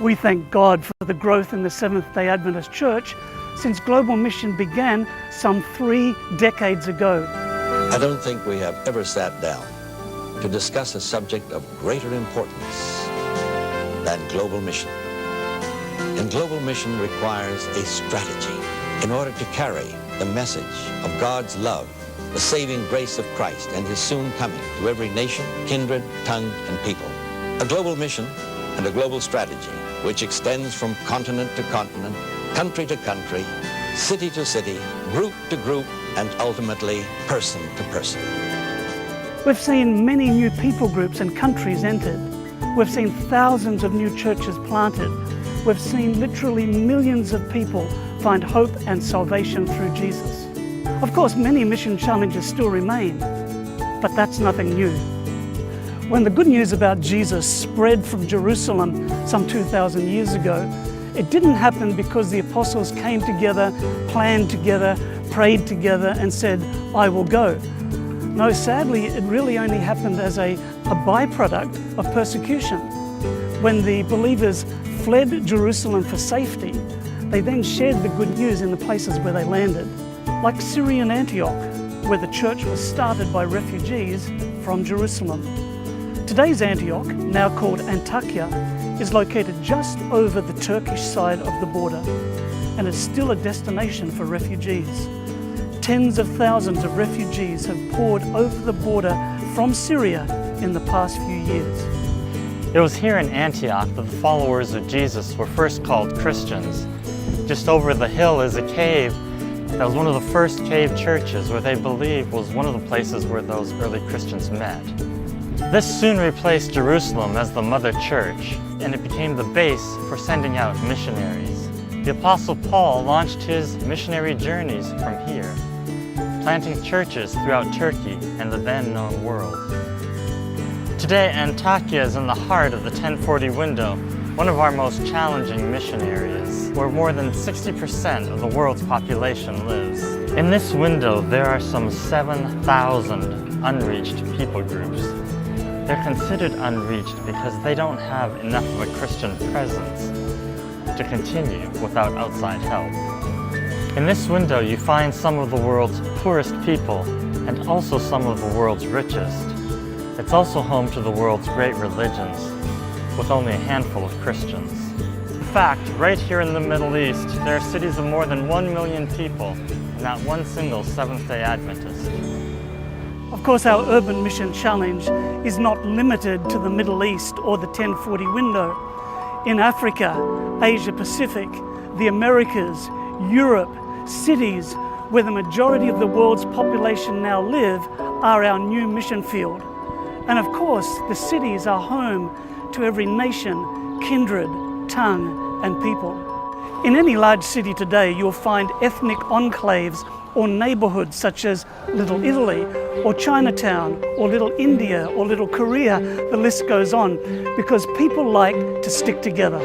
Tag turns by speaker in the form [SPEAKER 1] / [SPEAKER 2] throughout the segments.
[SPEAKER 1] We thank God for the growth in the Seventh-day Adventist Church since global mission began some 3 decades ago.
[SPEAKER 2] I don't think we have ever sat down to discuss a subject of greater importance than global mission. And global mission requires a strategy in order to carry the message of God's love, the saving grace of Christ and His soon coming to every nation, kindred, tongue, and people. A global mission and a global strategy which extends from continent to continent, country to country, city to city, group to group, and ultimately person to person.
[SPEAKER 1] We've seen many new people groups and countries entered. We've seen thousands of new churches planted. We've seen literally millions of people find hope and salvation through Jesus. Of course, many mission challenges still remain, but that's nothing new. When the good news about Jesus spread from Jerusalem some 2,000 years ago, it didn't happen because the apostles came together, planned together, prayed together and said, "I will go." No, sadly, it really only happened as a byproduct of persecution. When the believers fled Jerusalem for safety, they then shared the good news in the places where they landed, like Syrian Antioch, where the church was started by refugees from Jerusalem. Today's Antioch, now called Antakya, is located just over the Turkish side of the border and is still a destination for refugees. Tens of thousands of refugees have poured over the border from Syria in the past few years.
[SPEAKER 3] It was here in Antioch that the followers of Jesus were first called Christians. Just over the hill is a cave that was one of the first cave churches where they believed was one of the places where those early Christians met. This soon replaced Jerusalem as the mother church, and it became the base for sending out missionaries. The Apostle Paul launched his missionary journeys from here, planting churches throughout Turkey and the then known world. Today, Antakya is in the heart of the 1040 window, one of our most challenging mission areas, where more than 60% of the world's population lives. In this window, there are some 7,000 unreached people groups. They're considered unreached because they don't have enough of a Christian presence to continue without outside help. In this window, you find some of the world's poorest people and also some of the world's richest. It's also home to the world's great religions, with only a handful of Christians. In fact, right here in the Middle East, there are cities of more than 1 million people, and not one single Seventh-day Adventist.
[SPEAKER 1] Of course, our urban mission challenge is not limited to the Middle East or the 1040 window. In Africa, Asia Pacific, the Americas, Europe, cities where the majority of the world's population now live are our new mission field. And of course, the cities are home to every nation, kindred, tongue, and people. In any large city today, you'll find ethnic enclaves or neighborhoods such as Little Italy, or Chinatown, or Little India, or Little Korea. The list goes on, because people like to stick together.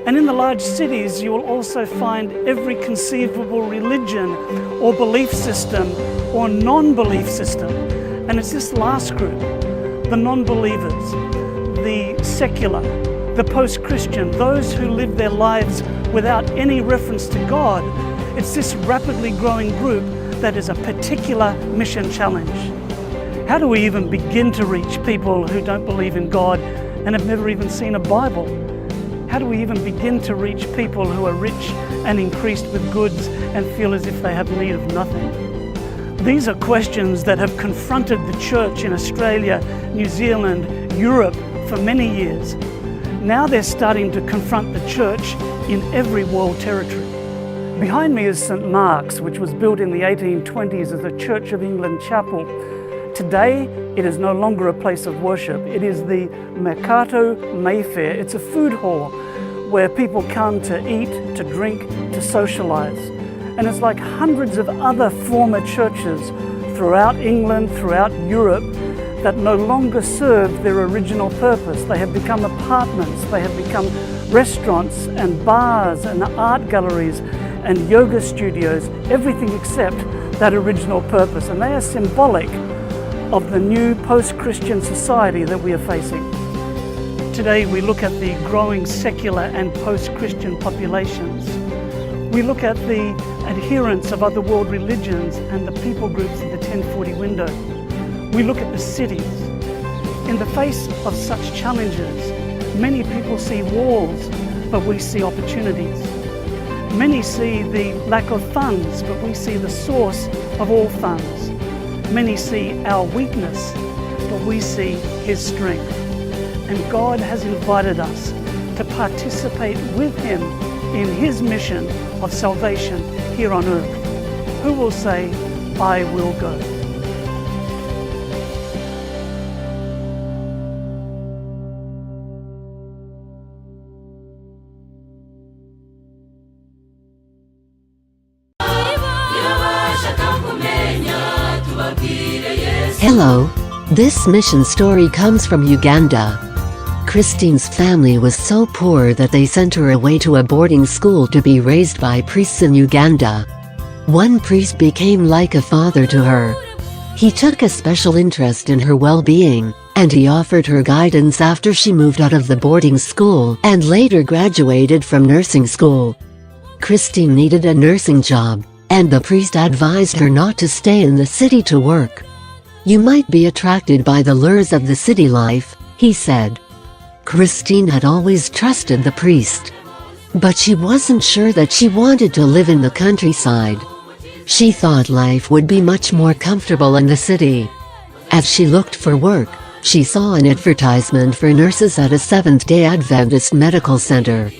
[SPEAKER 1] And in the large cities, you will also find every conceivable religion, or belief system, or non-belief system. And it's this last group, the non-believers, the secular, the post-Christian, those who live their lives without any reference to God. It's this rapidly growing group that is a particular mission challenge. How do we even begin to reach people who don't believe in God and have never even seen a Bible? How do we even begin to reach people who are rich and increased with goods and feel as if they have need of nothing? These are questions that have confronted the church in Australia, New Zealand, Europe for many years. Now they're starting to confront the church in every world territory. Behind me is St. Mark's, which was built in the 1820s as a Church of England chapel. Today, it is no longer a place of worship. It is the Mercato Mayfair. It's a food hall where people come to eat, to drink, to socialize. And it's like hundreds of other former churches throughout England, throughout Europe, that no longer serve their original purpose. They have become apartments, they have become restaurants and bars and art galleries and yoga studios, everything except that original purpose. And they are symbolic of the new post-Christian society that we are facing. Today we look at the growing secular and post-Christian populations. We look at the adherents of other world religions and the people groups of the 1040 window. We look at the cities. In the face of such challenges, many people see walls, but we see opportunities. Many see the lack of funds, but we see the source of all funds. Many see our weakness, but we see His strength. And God has invited us to participate with Him in His mission of salvation here on earth. Who will say, I will go?
[SPEAKER 4] Hello. This mission story comes from Uganda. Christine's family was so poor that they sent her away to a boarding school to be raised by priests in Uganda. One priest became like a father to her. He took a special interest in her well-being, and he offered her guidance after she moved out of the boarding school and later graduated from nursing school. Christine needed a nursing job, and the priest advised her not to stay in the city to work. You might be attracted by the lures of the city life, he said. Christine had always trusted the priest, but she wasn't sure that she wanted to live in the countryside. She thought life would be much more comfortable in the city. As she looked for work, she saw an advertisement for nurses at a Seventh-day Adventist medical center.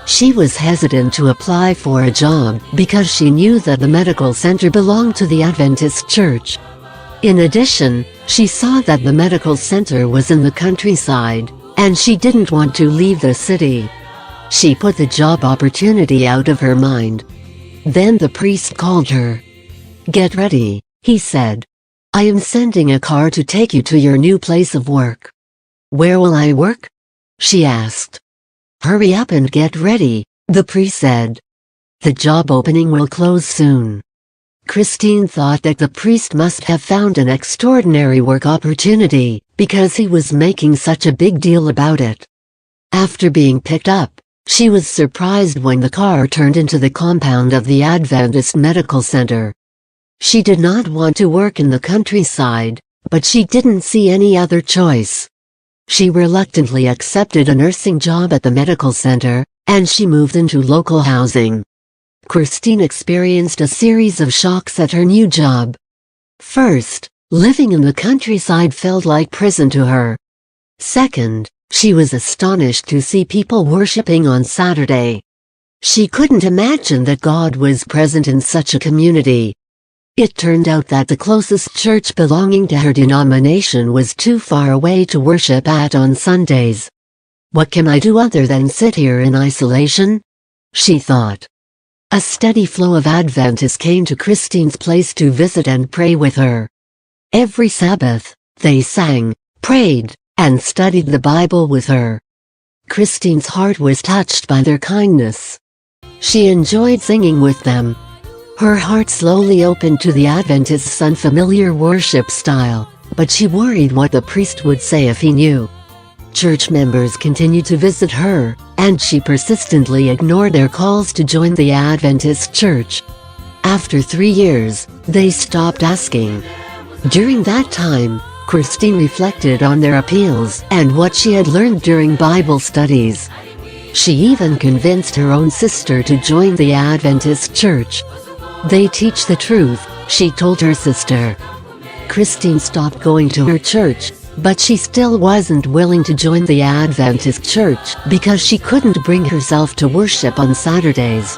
[SPEAKER 4] She was hesitant to apply for a job because she knew that the medical center belonged to the Adventist church. In addition, she saw that the medical center was in the countryside, and she didn't want to leave the city. She put the job opportunity out of her mind. Then the priest called her. Get ready, he said. I am sending a car to take you to your new place of work. Where will I work? She asked. Hurry up and get ready, the priest said. The job opening will close soon. Christine thought that the priest must have found an extraordinary work opportunity, because he was making such a big deal about it. After being picked up, she was surprised when the car turned into the compound of the Adventist Medical Center. She did not want to work in the countryside, but she didn't see any other choice. She reluctantly accepted a nursing job at the medical center, and she moved into local housing. Christine experienced a series of shocks at her new job. First, living in the countryside felt like prison to her. Second, she was astonished to see people worshiping on Saturday. She couldn't imagine that God was present in such a community. It turned out that the closest church belonging to her denomination was too far away to worship at on Sundays. What can I do other than sit here in isolation? She thought. A steady flow of Adventists came to Christine's place to visit and pray with her. Every Sabbath, they sang, prayed, and studied the Bible with her. Christine's heart was touched by their kindness. She enjoyed singing with them. Her heart slowly opened to the Adventists' unfamiliar worship style, but she worried what the priest would say if he knew. Church members continued to visit her, and she persistently ignored their calls to join the Adventist church. After 3 years, they stopped asking. During that time, Christine reflected on their appeals and what she had learned during Bible studies. She even convinced her own sister to join the Adventist church. They teach the truth, she told her sister. Christine stopped going to her church, but she still wasn't willing to join the Adventist church because she couldn't bring herself to worship on Saturdays.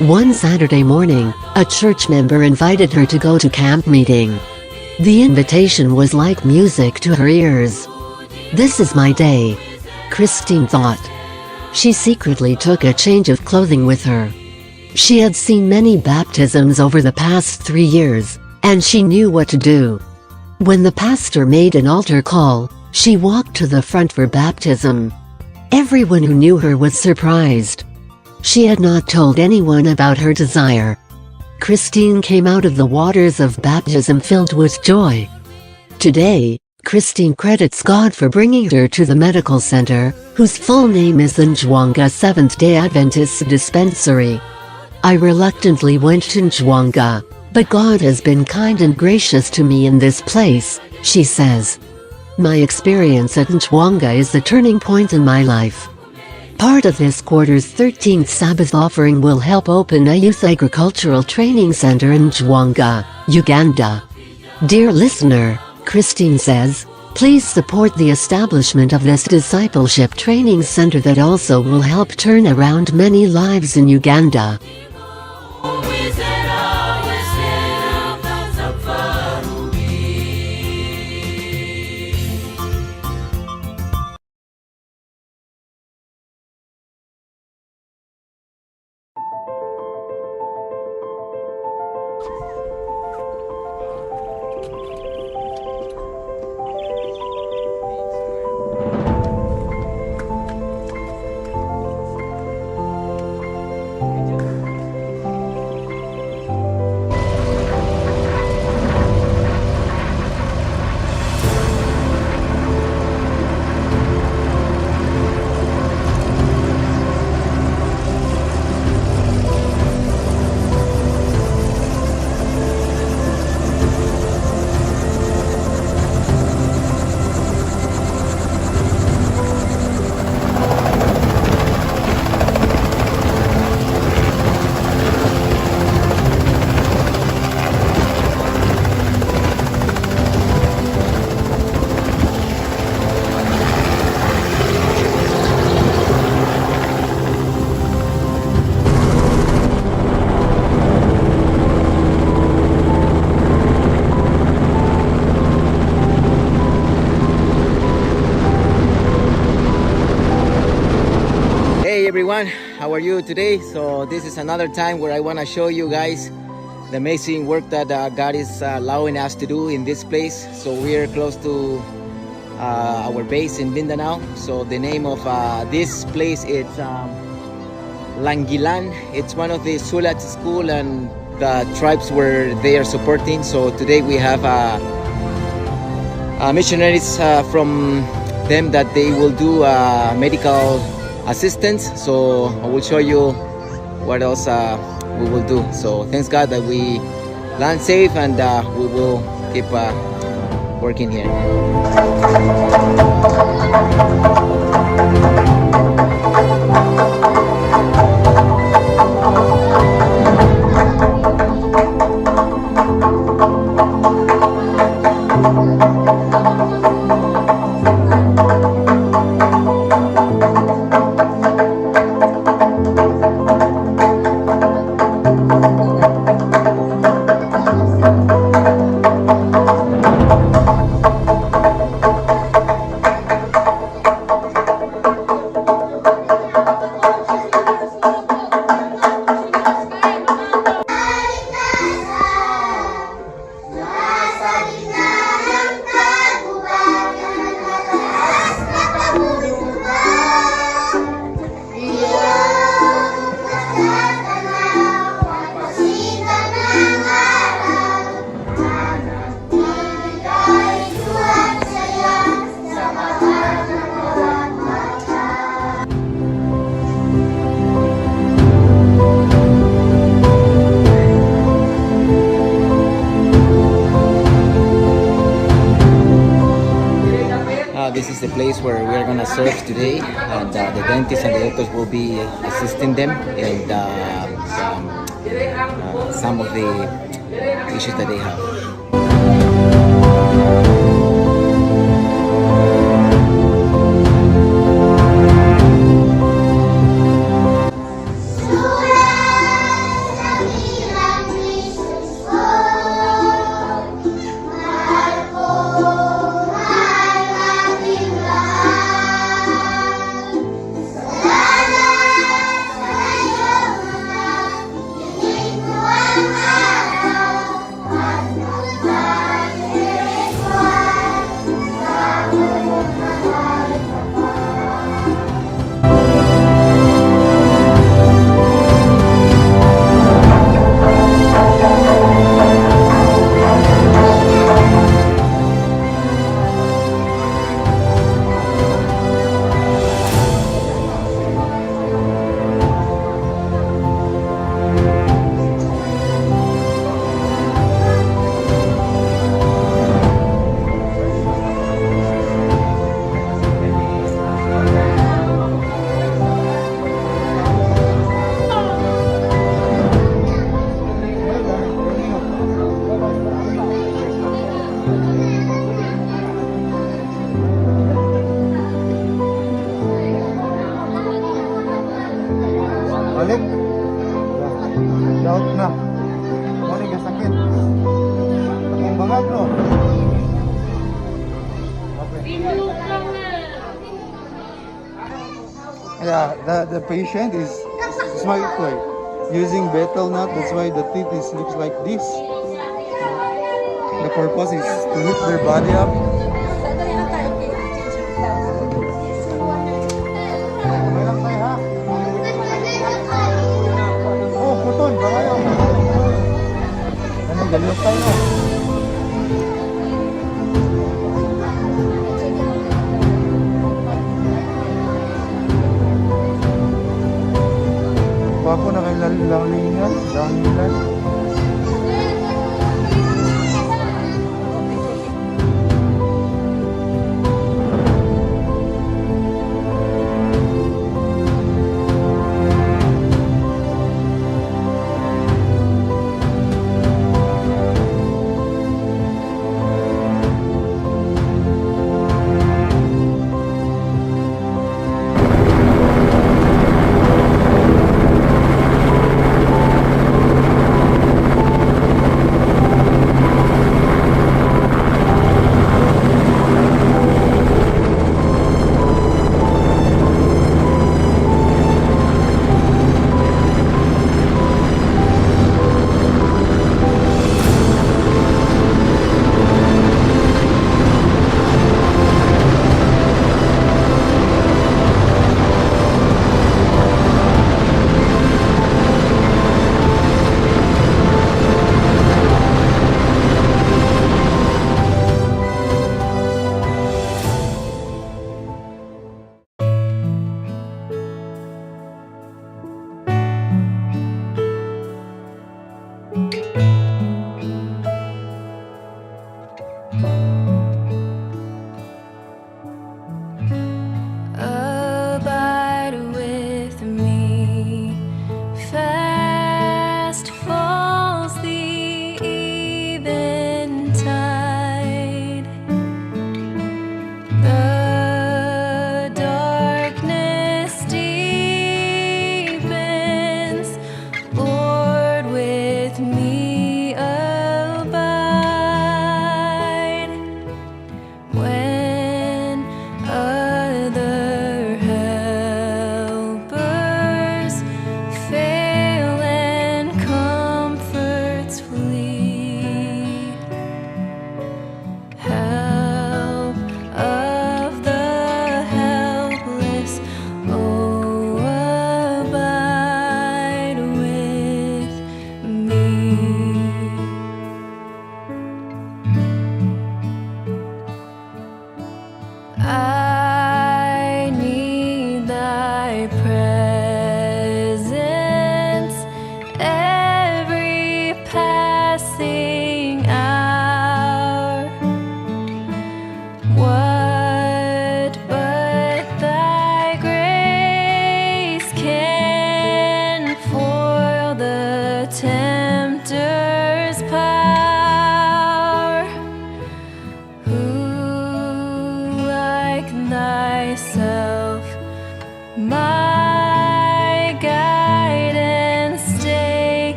[SPEAKER 4] One Saturday morning, a church member invited her to go to camp meeting. The invitation was like music to her ears. This is my day, Christine thought. She secretly took a change of clothing with her. She had seen many baptisms over the past 3 years, and she knew what to do. When the pastor made an altar call, she walked to the front for baptism. Everyone who knew her was surprised. She had not told anyone about her desire. Christine came out of the waters of baptism filled with joy. Today, Christine credits God for bringing her to the medical center, whose full name is the Njwanga Seventh-day Adventist Dispensary. I reluctantly went to Njwanga, but God has been kind and gracious to me in this place, she says. My experience at Njwanga is the turning point in my life. Part of this quarter's 13th Sabbath offering will help open a youth agricultural training center in Njwanga, Uganda. Dear listener, Christine says, please support the establishment of this discipleship training center that also will help turn around many lives in Uganda.
[SPEAKER 5] Hey everyone, how are you today? So this is another time where I want to show you guys the amazing work that God is allowing us to do in this place. So we're close to our base in Mindanao. So the name of this place is Langilan. It's one of the Sulat school and the tribes where they are supporting. So today we have missionaries from them that they will do medical assistance. So I will show you what else we will do. So thanks God that we land safe, and we will keep working here. This is the place where we are going to serve today, and the dentists and the doctors will be assisting them and some of the issues that they have.
[SPEAKER 6] Bye. Balik. Daot na. Mali ka sakit. Ang bangag no. Yeah, the patient is smoking, using betel nut. That's why the teeth looks like this. The purpose is to lift their body up. Oh, puton, barayo. Ano galyok tayo? Papo na kay lalingan, langilan.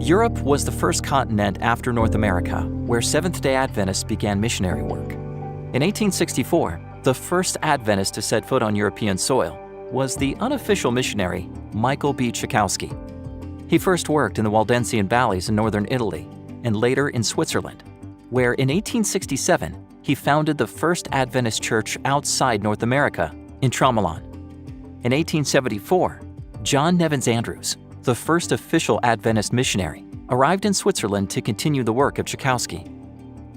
[SPEAKER 7] Europe was the first continent after North America where Seventh-day Adventists began missionary work. In 1864, the first Adventist to set foot on European soil was the unofficial missionary Michael B. Czachowski. He first worked in the Waldensian valleys in northern Italy and later in Switzerland, where in 1867 he founded the first Adventist church outside North America in Tremolon. In 1874, John Nevins Andrews, the first official Adventist missionary, arrived in Switzerland to continue the work of Czachowski.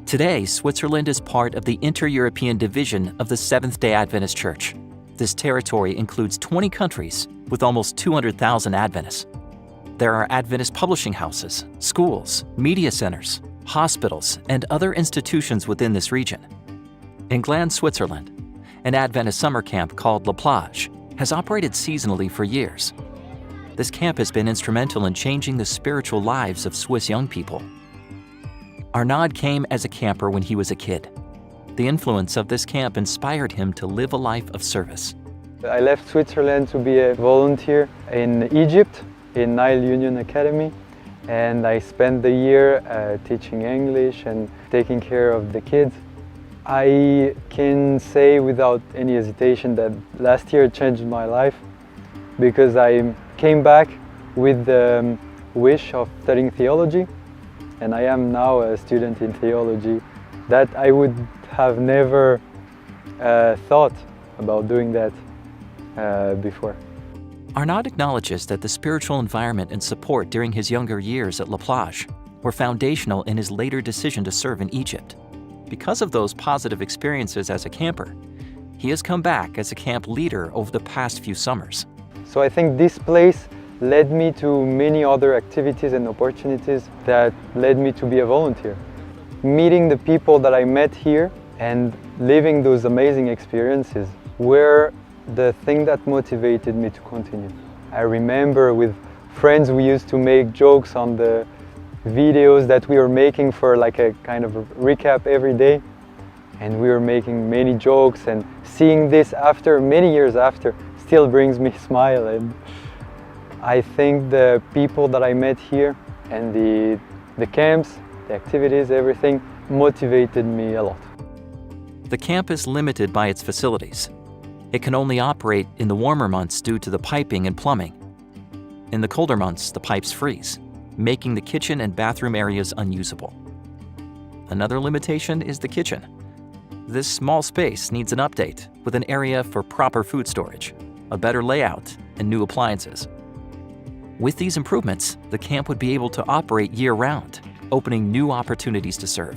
[SPEAKER 7] Today, Switzerland is part of the Inter-European Division of the Seventh-day Adventist Church. This territory includes 20 countries with almost 200,000 Adventists. There are Adventist publishing houses, schools, media centers, hospitals, and other institutions within this region. In Gland, Switzerland, an Adventist summer camp called La Plage has operated seasonally for years. This camp has been instrumental in changing the spiritual lives of Swiss young people. Arnaud came as a camper when he was a kid. The influence of this camp inspired him to live a life of service.
[SPEAKER 8] I left Switzerland to be a volunteer in Egypt, in Nile Union Academy, and I spent the year teaching English and taking care of the kids. I can say without any hesitation that last year changed my life, because I came back with the wish of studying theology, and I am now a student in theology. That I would have never thought about doing that before.
[SPEAKER 7] Arnaud acknowledges that the spiritual environment and support during his younger years at La Plage were foundational in his later decision to serve in Egypt. Because of those positive experiences as a camper, he has come back as a camp leader over the past few summers.
[SPEAKER 8] So I think this place led me to many other activities and opportunities that led me to be a volunteer. Meeting the people that I met here and living those amazing experiences were the thing that motivated me to continue. I remember with friends we used to make jokes on the videos that we were making for like a kind of a recap every day, and we were making many jokes, and seeing this after many years after still brings me a smile. And I think the people that I met here and the camps, the activities, everything motivated me a lot.
[SPEAKER 7] The camp is limited by its facilities. It can only operate in the warmer months due to the piping and plumbing. In the colder months, the pipes freeze, making the kitchen and bathroom areas unusable. Another limitation is the kitchen. This small space needs an update with an area for proper food storage, a better layout, and new appliances. With these improvements, the camp would be able to operate year-round, opening new opportunities to serve.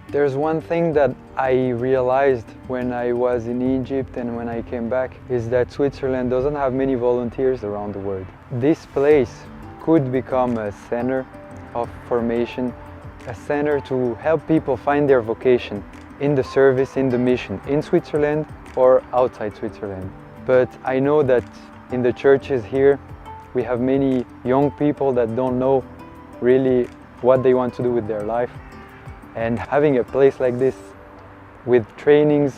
[SPEAKER 8] There's one thing that I realized when I was in Egypt and when I came back, is that Switzerland doesn't have many volunteers around the world. This place could become a center of formation, a center to help people find their vocation in the service, in the mission, in Switzerland or outside Switzerland. But I know that in the churches here, we have many young people that don't know really what they want to do with their life. And having a place like this with trainings,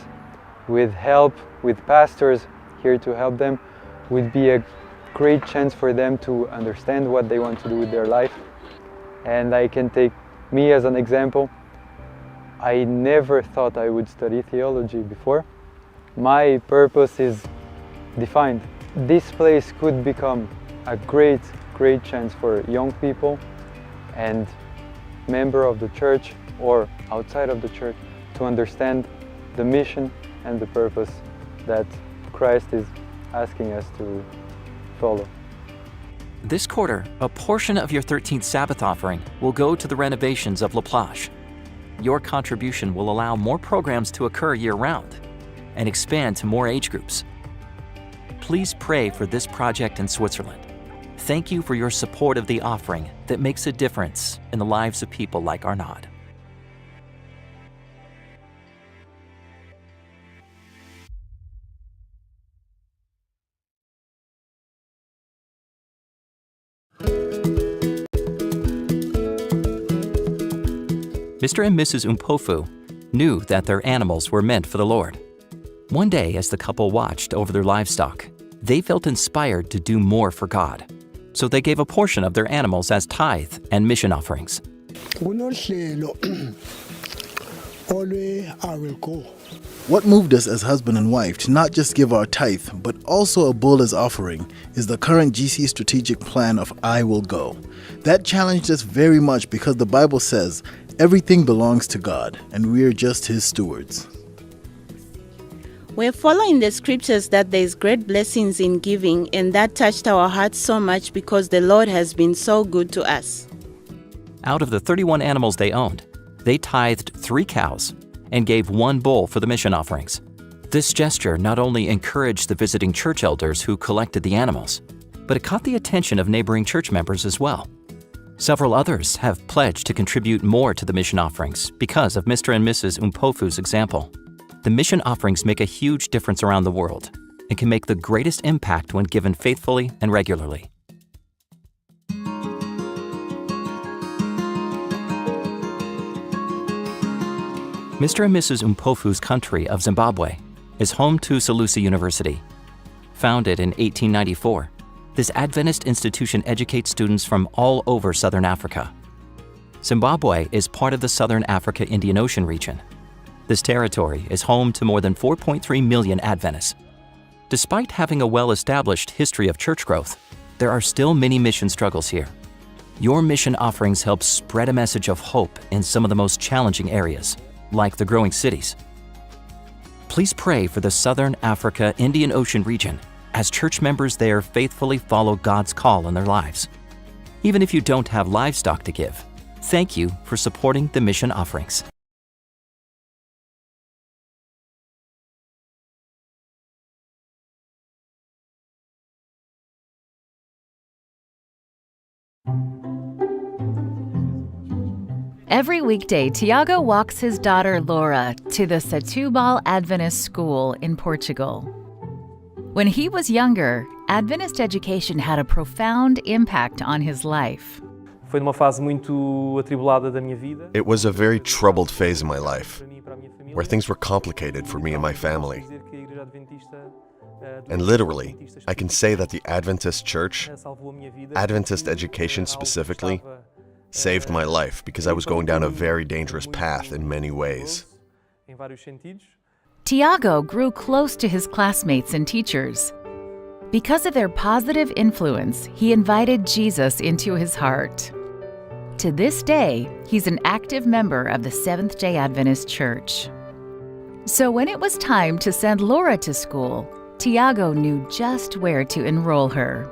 [SPEAKER 8] with help, with pastors here to help them would be a great chance for them to understand what they want to do with their life. And I can take me as an example. I never thought I would study theology before. My purpose is defined. This place could become a great chance for young people and members of the church or outside of the church to understand the mission and the purpose that Christ is asking us to follow.
[SPEAKER 7] This quarter, a portion of your 13th Sabbath offering will go to the renovations of La Plage. Your contribution will allow more programs to occur year-round and expand to more age groups. Please pray for this project in Switzerland. Thank you for your support of the offering that makes a difference in the lives of people like Arnaud. Mr. and Mrs. Umpofu knew that their animals were meant for the Lord. One day, as the couple watched over their livestock, they felt inspired to do more for God. so they gave a portion of their animals as tithe and mission offerings.
[SPEAKER 9] What moved us as husband and wife to not just give our tithe, but also a bull as offering, is the current GC strategic plan of I Will Go. That challenged us very much because the Bible says everything belongs to God, and we are just His stewards.
[SPEAKER 10] We're following the scriptures that there's great blessings in giving, and that touched our hearts so much because the Lord has been so good to us.
[SPEAKER 7] Out of the 31 animals they owned, they tithed 3 cows and gave 1 bull for the mission offerings. This gesture not only encouraged the visiting church elders who collected the animals, but it caught the attention of neighboring church members as well. Several others have pledged to contribute more to the mission offerings because of Mr. and Mrs. Umpofu's example. The mission offerings make a huge difference around the world and can make the greatest impact when given faithfully and regularly. Mr. and Mrs. Umpofu's country of Zimbabwe is home to Salusi University. Founded in 1894, this Adventist institution educates students from all over Southern Africa. Zimbabwe is part of the Southern Africa Indian Ocean region. This territory is home to more than 4.3 million Adventists. Despite having a well-established history of church growth, there are still many mission struggles here. Your mission offerings help spread a message of hope in some of the most challenging areas, like the growing cities. Please pray for the Southern Africa Indian Ocean region as church members there faithfully follow God's call in their lives. Even if you don't have livestock to give, thank you for supporting the mission offerings.
[SPEAKER 11] Every weekday, Tiago walks his daughter Laura to the Setúbal Adventist School in Portugal. When he was younger, Adventist education had a profound impact on his life.
[SPEAKER 12] Foi numa fase muito atribulada da minha vida.
[SPEAKER 13] It was a very troubled phase in my life, where things were complicated for me and my family. And literally, I can say that the Adventist Church, Adventist education specifically, saved my life because I was going down a very dangerous path in many ways.
[SPEAKER 11] Tiago grew close to his classmates and teachers. Because of their positive influence, he invited Jesus into his heart. To this day, he's an active member of the Seventh-day Adventist Church. So when it was time to send Laura to school, Tiago knew just where to enroll her.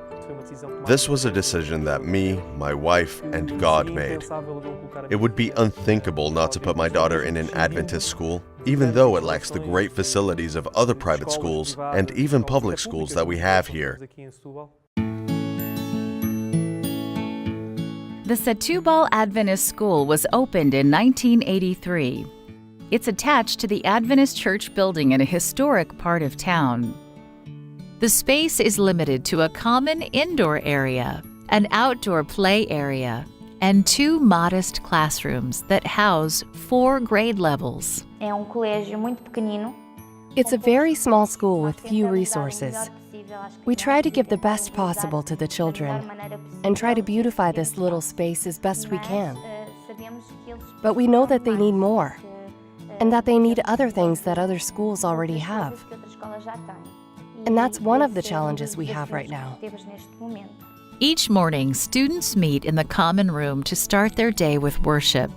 [SPEAKER 13] This was a decision that me, my wife, and God made. It would be unthinkable not to put my daughter in an Adventist school, even though it lacks the great facilities of other private schools and even public schools that we have here.
[SPEAKER 11] The Setúbal Adventist School was opened in 1983. It's attached to the Adventist Church building in a historic part of town. The space is limited to a common indoor area, an outdoor play area, and 2 modest classrooms that house 4 grade levels.
[SPEAKER 14] It's a very small school with few resources. We try to give the best possible to the children and try to beautify this little space as best we can. But we know that they need more, and that they need other things that other schools already have. And that's one of the challenges we have right now.
[SPEAKER 11] Each morning, students meet in the common room to start their day with worship.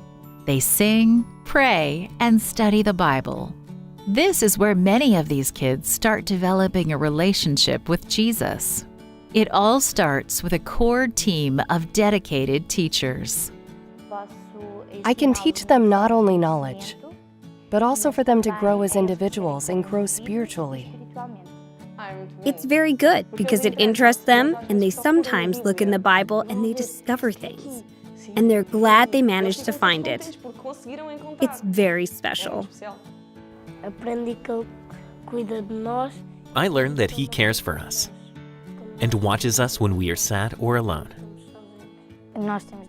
[SPEAKER 11] They sing, pray, and study the Bible. This is where many of these kids start developing a relationship with Jesus. It all starts with a core team of dedicated teachers.
[SPEAKER 14] I can teach them not only knowledge, but also for them to grow as individuals and grow spiritually.
[SPEAKER 15] It's very good because it interests them, and they sometimes look in the Bible and they discover things. And they're glad they managed to find it. It's very special.
[SPEAKER 16] I learned that He cares for us and watches us when we are sad or alone.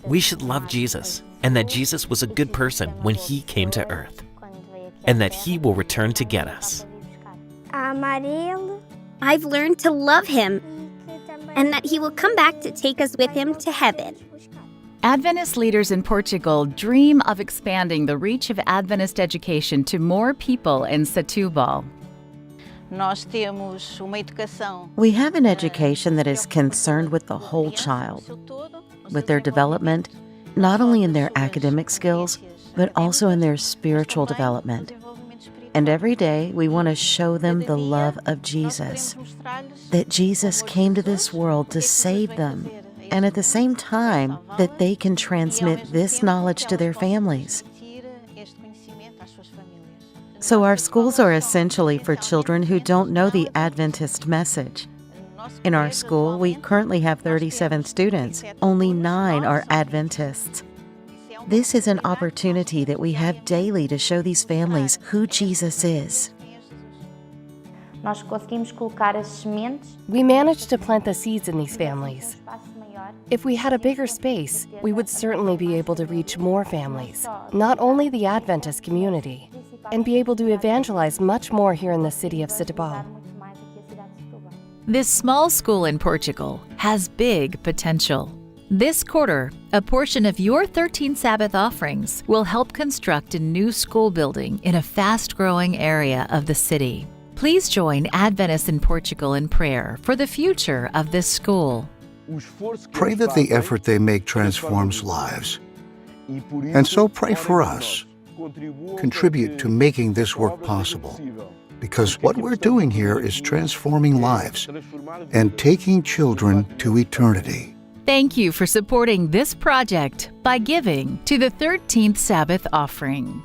[SPEAKER 16] We should love Jesus, and that Jesus was a good person when He came to earth, and that He will return to get us.
[SPEAKER 15] I've learned to love Him and that he will come back to take us with him to heaven.
[SPEAKER 11] Adventist leaders in Portugal dream of expanding the reach of Adventist education to more people in Setúbal.
[SPEAKER 17] We have an education that is concerned with the whole child, with their development, not only in their academic skills, but also in their spiritual development. And every day we want to show them the love of Jesus, that Jesus came to this world to save them, and at the same time that they can transmit this knowledge to their families. So our schools are essentially for children who don't know the Adventist message. In our school, we currently have 37 students. Only 9 are Adventists. This is an opportunity that we have daily to show these families who Jesus is.
[SPEAKER 14] We managed to plant the seeds in these families. If we had a bigger space, we would certainly be able to reach more families, not only the Adventist community, and be able to evangelize much more here in the city of Setúbal.
[SPEAKER 11] This small school in Portugal has big potential. This quarter, a portion of your 13 Sabbath offerings will help construct a new school building in a fast-growing area of the city. Please join Adventists in Portugal in prayer for the future of this school.
[SPEAKER 18] Pray that the effort they make transforms lives. And so pray for us. Contribute to making this work possible. Because what we're doing here is transforming lives and taking children to eternity.
[SPEAKER 11] Thank you for supporting this project by giving to the 13th Sabbath offering.